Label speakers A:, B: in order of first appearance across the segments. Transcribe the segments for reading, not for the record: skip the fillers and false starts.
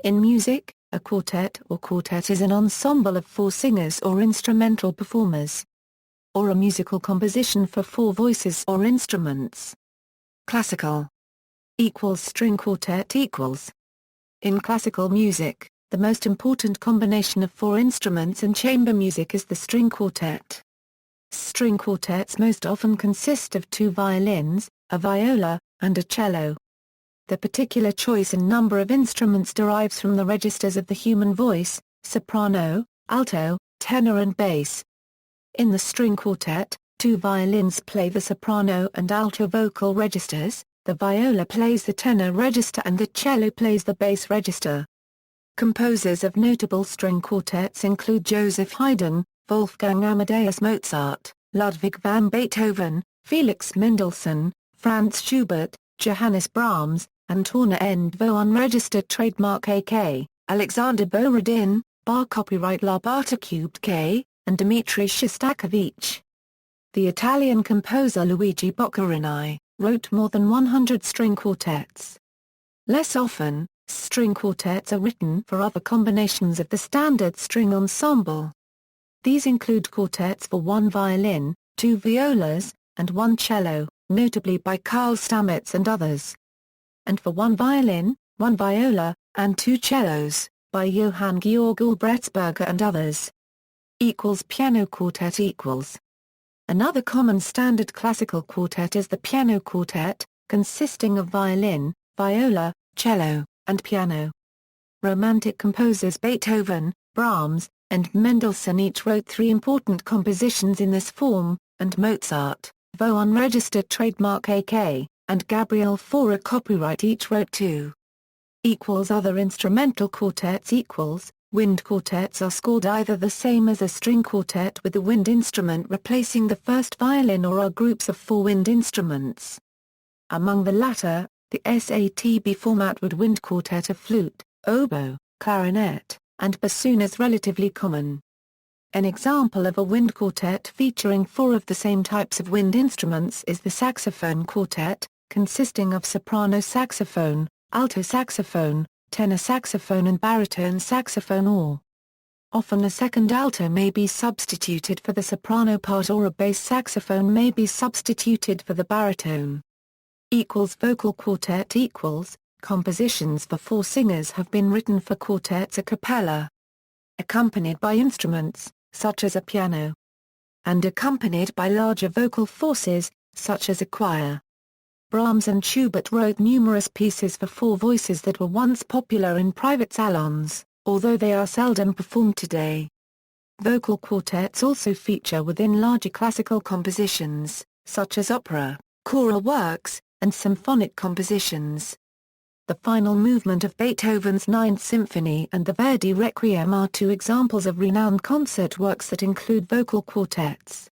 A: In music, a quartet or quartet is an ensemble of four singers or instrumental performers, or a musical composition for four voices or instruments. Classical equals string quartet equals. In classical music, the most important combination of four instruments in chamber music is the string quartet. String quartets most often consist of two violins, a viola, and a cello. The particular choice in number of instruments derives from the registers of the human voice, soprano, alto, tenor and bass. In the string quartet, two violins play the soprano and alto vocal registers, the viola plays the tenor register and the cello plays the bass register. Composers of notable string quartets include Joseph Haydn, Wolfgang Amadeus Mozart, Ludwig van Beethoven, Felix Mendelssohn, Franz Schubert, Johannes Brahms, Antoine Endvo unregistered trademark AK, Alexander Borodin, bar copyright La Bartók K, and Dmitri Shostakovich. The Italian composer Luigi Boccherini wrote more than 100 string quartets. Less often, string quartets are written for other combinations of the standard string ensemble. These include quartets for one violin, two violas, and one cello, notably by Carl Stamitz and others. And for one violin, one viola, and two cellos, by Johann Georg Albrechtsberger and others. Piano quartet equals. Another common standard classical quartet is the piano quartet, consisting of violin, viola, cello, and piano. Romantic composers Beethoven, Brahms, and Mendelssohn each wrote three important compositions in this form, and Mozart, though unregistered trademark AK, and Gabriel Fauré copyright each wrote two. Other instrumental quartets equals. Wind quartets are scored either the same as a string quartet with the wind instrument replacing the first violin or are groups of four wind instruments. Among the latter, the SATB format with wind quartet of flute, oboe, clarinet, and bassoon is relatively common. An example of a wind quartet featuring four of the same types of wind instruments is the saxophone quartet, consisting of soprano saxophone, alto saxophone, tenor saxophone and baritone saxophone or. Often a second alto may be substituted for the soprano part or a bass saxophone may be substituted for the baritone. Vocal quartet equals. Compositions for four singers have been written for quartets a cappella, accompanied by instruments, such as a piano, and accompanied by larger vocal forces, such as a choir. Brahms and Schubert wrote numerous pieces for four voices that were once popular in private salons, although they are seldom performed today. Vocal quartets also feature within larger classical compositions, such as opera, choral works, and symphonic compositions. The final movement of Beethoven's Ninth Symphony and the Verdi Requiem are two examples of renowned concert works that include vocal quartets.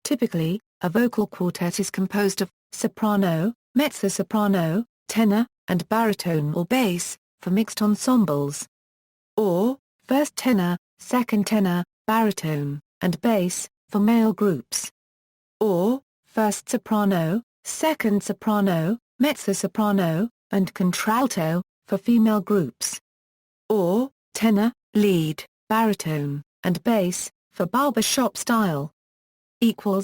A: Typically, a vocal quartet is composed of soprano, mezzo-soprano, tenor, and baritone or bass, for mixed ensembles. Or, first tenor, second tenor, baritone, and bass, for male groups. Or, first soprano, second soprano, mezzo-soprano, and contralto, for female groups. Or, tenor, lead, baritone, and bass, for barbershop style.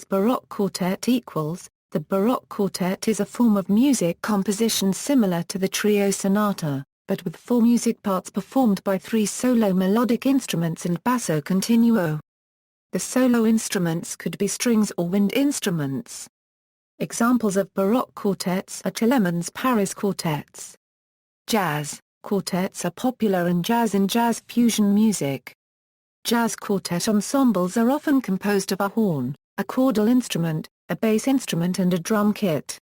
A: Baroque quartet equals. The Baroque quartet is a form of music composition similar to the trio sonata, but with four music parts performed by three solo melodic instruments and basso continuo. The solo instruments could be strings or wind instruments. Examples of Baroque quartets are Telemann's Paris quartets. Jazz quartets are popular in jazz and jazz fusion music. Jazz quartet ensembles are often composed of a horn, a chordal instrument, a bass instrument and a drum kit.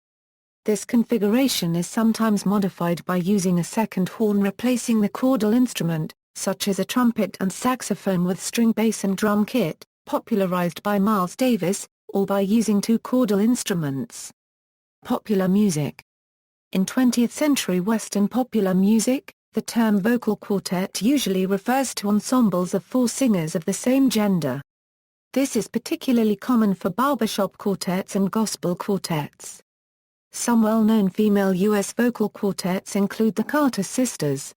A: This configuration is sometimes modified by using a second horn replacing the chordal instrument, such as a trumpet and saxophone with string bass and drum kit, popularized by Miles Davis, or by using two chordal instruments. Popular music. In 20th-century Western popular music, the term vocal quartet usually refers to ensembles of four singers of the same gender. This is particularly common for barbershop quartets and gospel quartets. Some well-known female U.S. vocal quartets include the Carter Sisters.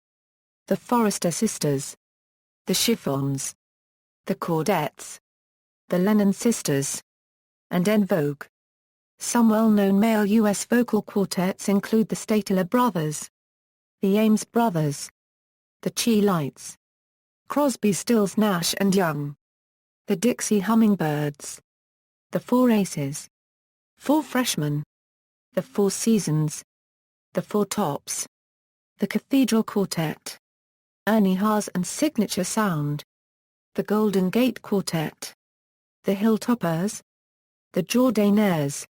A: the Forrester Sisters, the Chiffons, the Chordettes, the Lennon Sisters, and En Vogue. Some well-known male U.S. vocal quartets include the Statler Brothers, the Ames Brothers, the Chi Lights, Crosby, Stills, Nash and Young, the Dixie Hummingbirds, the Four Aces, Four Freshmen, the Four Seasons, the Four Tops, the Cathedral Quartet, Ernie Haas and Signature Sound, the Golden Gate Quartet, the Hilltoppers, the Jordanaires,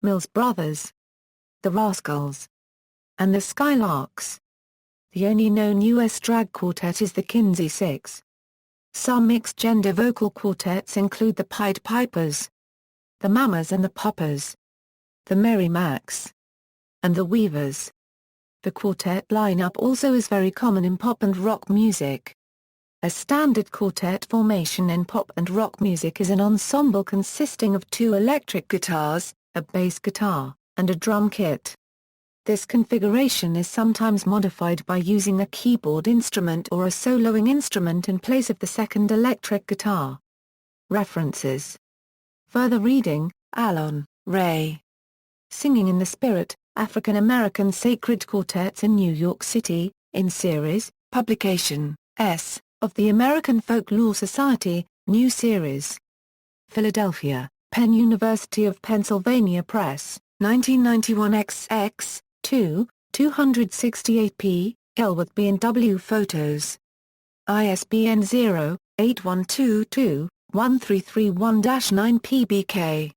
A: Mills Brothers, the Rascals, and the Skylarks. The only known U.S. drag quartet is the Kinsey Six. Some mixed-gender vocal quartets include the Pied Pipers, the Mamas and the Papas, the Merry Macs, and the Weavers. The quartet lineup also is very common in pop and rock music. A standard quartet formation in pop and rock music is an ensemble consisting of 2 electric guitars, a bass guitar, and a drum kit. This configuration is sometimes modified by using a keyboard instrument or a soloing instrument in place of the second electric guitar. References. Further reading, Alon, Ray. Singing in the Spirit, African American Sacred Quartets in New York City, in series, publication, S, of the American Folklore Society, New Series. Philadelphia, Penn University of Pennsylvania Press, 1991 XX, 2, 268p, Kelworth B&W Photos. ISBN 0-8122-1331-9 PBK.